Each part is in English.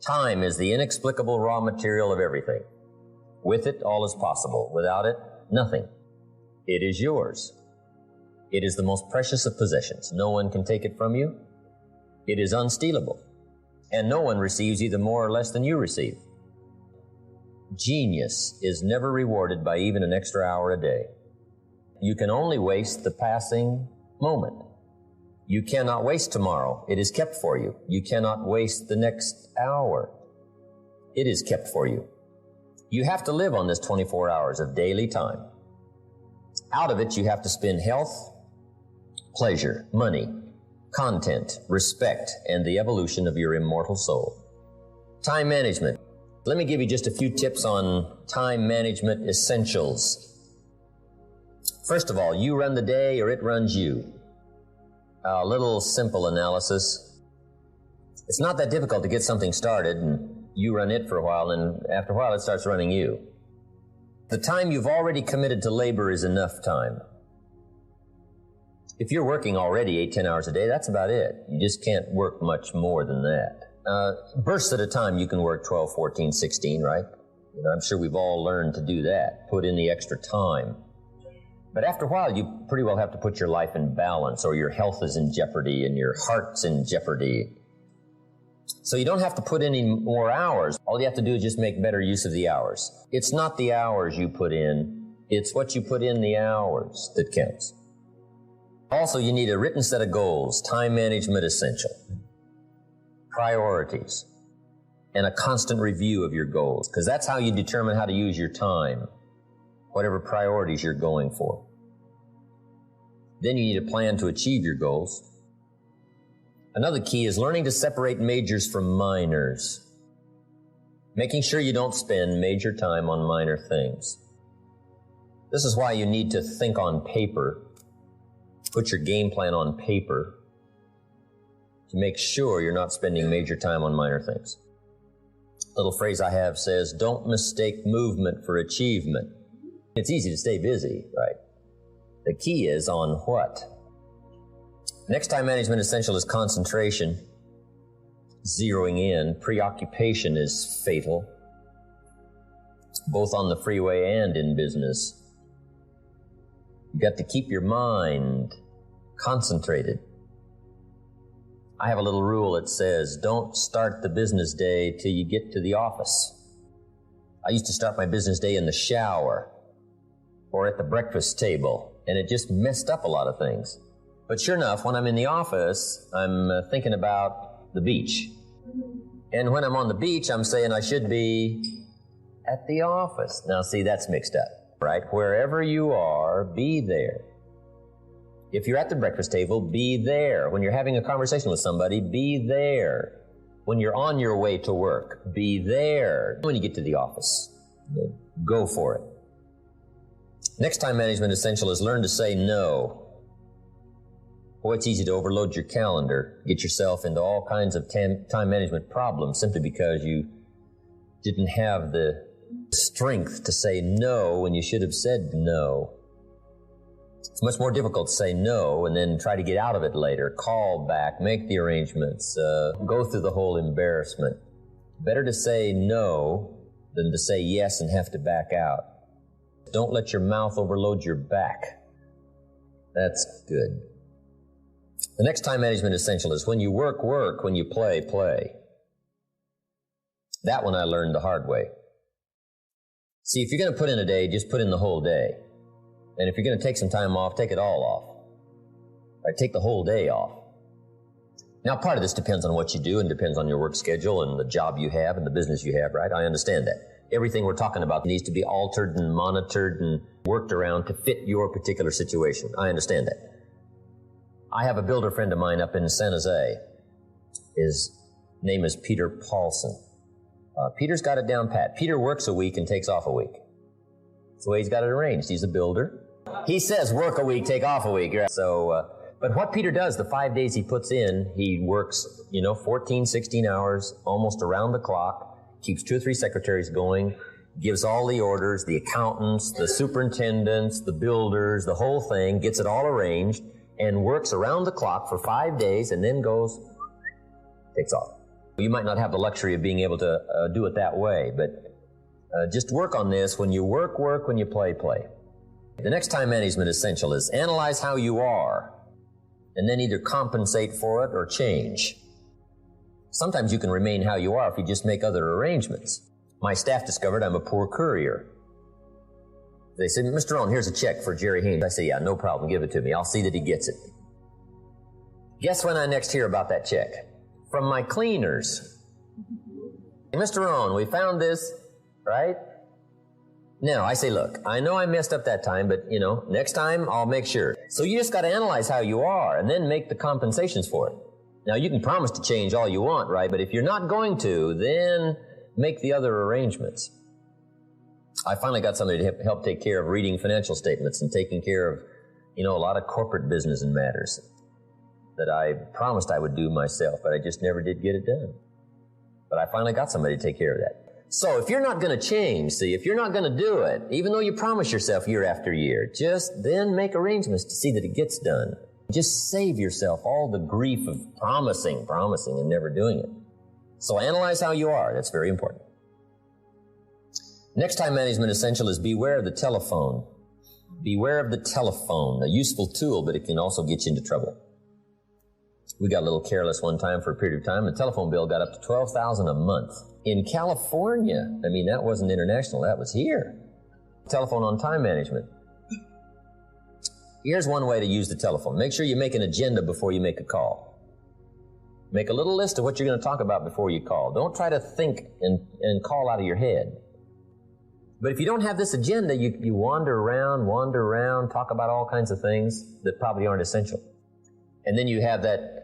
Time is the inexplicable raw material of everything. With it, all is possible. Without it, nothing. It is yours. It is the most precious of possessions. No one can take it from you. It is unstealable. And no one receives either more or less than you receive. Genius is never rewarded by even an extra hour a day. You can only waste the passing moment. You cannot waste tomorrow. It is kept for you. You cannot waste the next hour. It is kept for you. You have to live on this 24 hours of daily time. Out of it, you have to spend health, pleasure, money, content, respect, and the evolution of your immortal soul. Time management. Let me give you just a few tips on time management essentials. First of all, you run the day or it runs you. A little simple analysis. It's not that difficult to get something started, and you run it for a while, and after a while it starts running you. The time you've already committed to labor is enough time. If you're working already 8-10 hours a day, that's about it. You just can't work much more than that. Bursts at a time, you can work 12, 14, 16, right? I'm sure we've all learned to do that, put in the extra time. But after a while, you pretty well have to put your life in balance, or your health is in jeopardy and your heart's in jeopardy. So you don't have to put any more hours. All you have to do is just make better use of the hours. It's not the hours you put in, it's what you put in the hours that counts. Also, you need a written set of goals, time management essential, priorities, and a constant review of your goals, because that's how you determine how to use your time, whatever priorities you're going for. Then you need a plan to achieve your goals. Another key is learning to separate majors from minors, making sure you don't spend major time on minor things. This is why you need to think on paper, put your game plan on paper to make sure you're not spending major time on minor things. A little phrase I have says, don't mistake movement for achievement. It's easy to stay busy, right? The key is on what? Next time management essential is concentration, zeroing in. Preoccupation is fatal, both on the freeway and in business. You got to keep your mind concentrated. I have a little rule that says, don't start the business day till you get to the office. I used to start my business day in the shower or at the breakfast table, and it just messed up a lot of things. But sure enough, when I'm in the office, I'm thinking about the beach. And when I'm on the beach, I'm saying I should be at the office. Now, see, that's mixed up, right? Wherever you are, be there. If you're at the breakfast table, be there. When you're having a conversation with somebody, be there. When you're on your way to work, be there. When you get to the office, go for it. Next time management essential is learn to say no. Boy, it's easy to overload your calendar, get yourself into all kinds of time management problems simply because you didn't have the strength to say no when you should have said no. It's much more difficult to say no and then try to get out of it later, call back, make the arrangements, go through the whole embarrassment. Better to say no than to say yes and have to back out. Don't let your mouth overload your back. That's good. The next time management essential is when you work, work. When you play, play. That one I learned the hard way. See, if you're going to put in a day, just put in the whole day. And if you're going to take some time off, take it all off. Right? Take the whole day off. Now, part of this depends on what you do and depends on your work schedule and the job you have and the business you have, right? I understand that. Everything we're talking about needs to be altered and monitored and worked around to fit your particular situation. I understand that. I have a builder friend of mine up in San Jose. His name is Peter Paulson. Peter's got it down pat. Peter works a week and takes off a week. That's the way he's got it arranged. He's a builder. He says work a week, take off a week. Right? So, but what Peter does, the 5 days he puts in, he works, 14, 16 hours, almost around the clock, keeps 2 or 3 secretaries going, gives all the orders, the accountants, the superintendents, the builders, the whole thing, gets it all arranged, and works around the clock for 5 days and then goes, takes off. You might not have the luxury of being able to do it that way, but just work on this. When you work, work. When you play, play. The next time management essential is analyze how you are, and then either compensate for it or change. Sometimes you can remain how you are if you just make other arrangements. My staff discovered I'm a poor courier. They said, Mr. Rohn, here's a check for Jerry Haynes. I said, yeah, no problem, give it to me. I'll see that he gets it. Guess when I next hear about that check? From my cleaners. Mr. Rohn, we found this, right? No, I say, look, I know I messed up that time, but, next time I'll make sure. So you just got to analyze how you are and then make the compensations for it. Now, you can promise to change all you want, right? But if you're not going to, then make the other arrangements. I finally got somebody to help take care of reading financial statements and taking care of, a lot of corporate business and matters that I promised I would do myself, but I just never did get it done. But I finally got somebody to take care of that. So if you're not going to change, if you're not going to do it, even though you promise yourself year after year, just then make arrangements to see that it gets done. Just save yourself all the grief of promising, and never doing it. So analyze how you are. That's very important. Next time management essential is beware of the telephone. Beware of the telephone, a useful tool, but it can also get you into trouble. We got a little careless one time for a period of time. The telephone bill got up to $12,000 a month. In California, that wasn't international, that was here. Telephone on time management. Here's one way to use the telephone. Make sure you make an agenda before you make a call. Make a little list of what you're going to talk about before you call. Don't try to think and call out of your head. But if you don't have this agenda, you wander around, talk about all kinds of things that probably aren't essential. And then you have that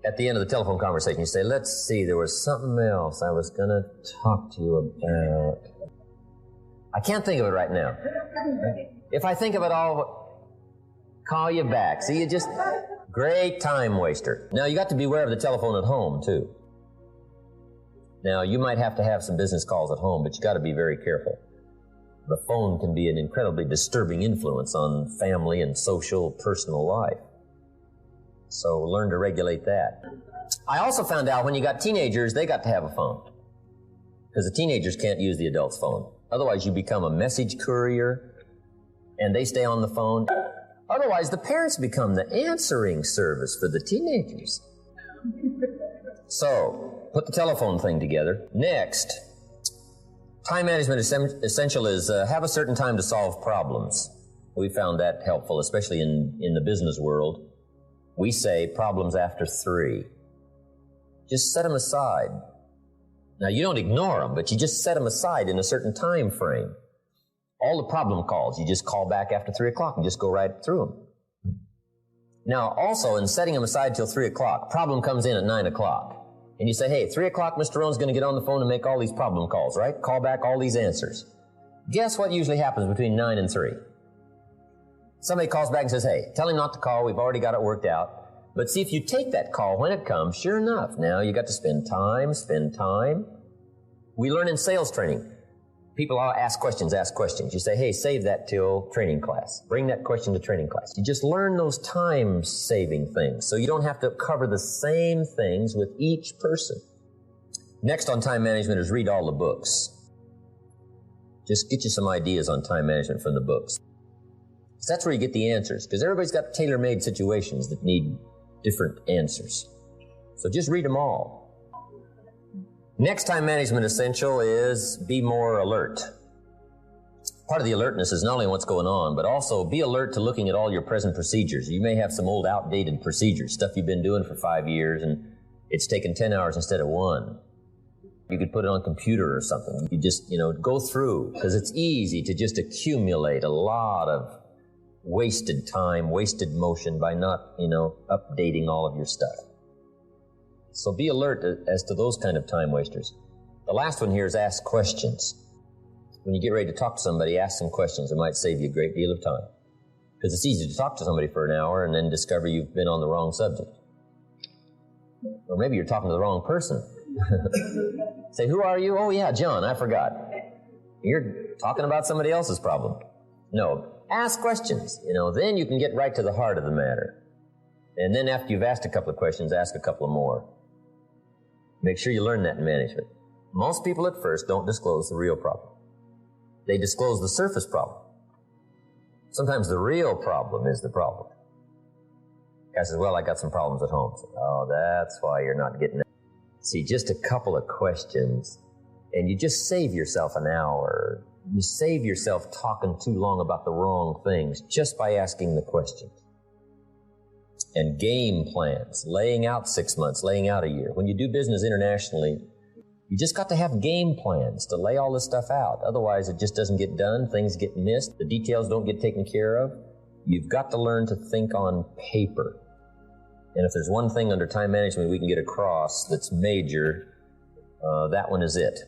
at the end of the telephone conversation, you say, let's see, there was something else I was going to talk to you about. I can't think of it right now. If I think of it, I'll call you back. See, great time waster. Now, you got to beware of the telephone at home, too. Now, you might have to have some business calls at home, but you got to be very careful. The phone can be an incredibly disturbing influence on family and social, personal life. So learn to regulate that. I also found out when you got teenagers, they got to have a phone. Because the teenagers can't use the adult's phone. Otherwise, you become a message courier, and they stay on the phone. Otherwise, the parents become the answering service for the teenagers. So, put the telephone thing together. Next, time management essential is have a certain time to solve problems. We found that helpful, especially in the business world. We say problems after 3. Just set them aside. Now, you don't ignore them, but you just set them aside in a certain time frame. All the problem calls, you just call back after 3 o'clock and just go right through them. Now, also, in setting them aside till 3 o'clock, problem comes in at 9 o'clock. And you say, hey, 3 o'clock, Mr. Rohn's going to get on the phone and make all these problem calls, right? Call back all these answers. Guess what usually happens between 9 and 3? Somebody calls back and says, hey, tell him not to call. We've already got it worked out. But see, if you take that call when it comes, sure enough, now you got to spend time. We learn in sales training. People ask questions. You say, hey, save that till training class. Bring that question to training class. You just learn those time-saving things so you don't have to cover the same things with each person. Next on time management is read all the books. Just get you some ideas on time management from the books. So that's where you get the answers, because everybody's got tailor-made situations that need different answers. So just read them all. Next time management essential is be more alert. Part of the alertness is not only what's going on, but also be alert to looking at all your present procedures. You may have some old outdated procedures, stuff you've been doing for 5 years, and it's taken 10 hours instead of 1. You could put it on a computer or something. You just, go through, because it's easy to just accumulate a lot of wasted time, wasted motion by not, updating all of your stuff. So be alert as to those kind of time wasters. The last one here is ask questions. When you get ready to talk to somebody, ask some questions. It might save you a great deal of time. Because it's easy to talk to somebody for an hour and then discover you've been on the wrong subject. Or maybe you're talking to the wrong person. Say, who are you? Oh, yeah, John, I forgot. You're talking about somebody else's problem. No, ask questions. Then you can get right to the heart of the matter. And then after you've asked a couple of questions, ask a couple of more. Make sure you learn that in management. Most people at first don't disclose the real problem. They disclose the surface problem. Sometimes the real problem is the problem. Guy says, well, I got some problems at home. Say, oh, that's why you're not getting it. See, just a couple of questions, and you just save yourself an hour. You save yourself talking too long about the wrong things just by asking the questions. And game plans, laying out 6 months, laying out a year. When you do business internationally, you just got to have game plans to lay all this stuff out. Otherwise, it just doesn't get done. Things get missed. The details don't get taken care of. You've got to learn to think on paper. And if there's one thing under time management we can get across that's major, that one is it.